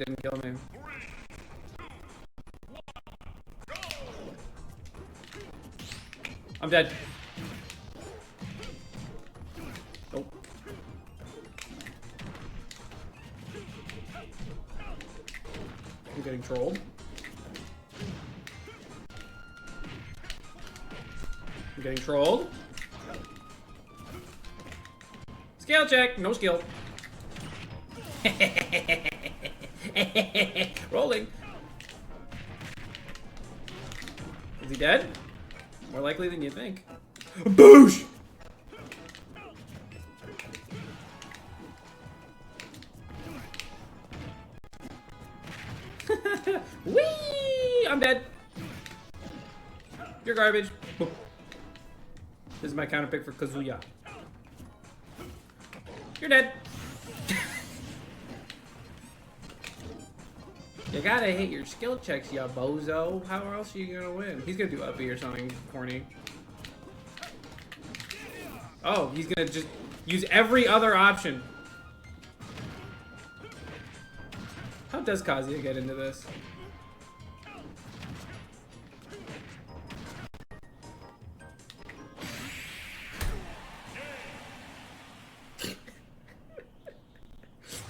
didn't kill me. I'm dead. Nope. I'm getting trolled. I'm getting trolled. Skill check. No skill. Rolling. Is he dead? More likely than you think. Boosh! Whee! I'm dead. You're garbage. This is my counter pick for Kazuya. You're dead. You gotta hit your skill checks, ya bozo. How else are you gonna win? He's gonna do uppy or something corny. Oh, he's gonna just use every other option. How does Kazuya get into this?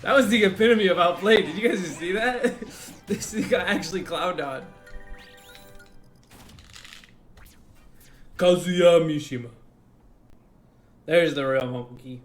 That was the epitome of outplayed. Did you guys just see that? This got actually clowned on. Kazuya Mishima. There's the real monkey.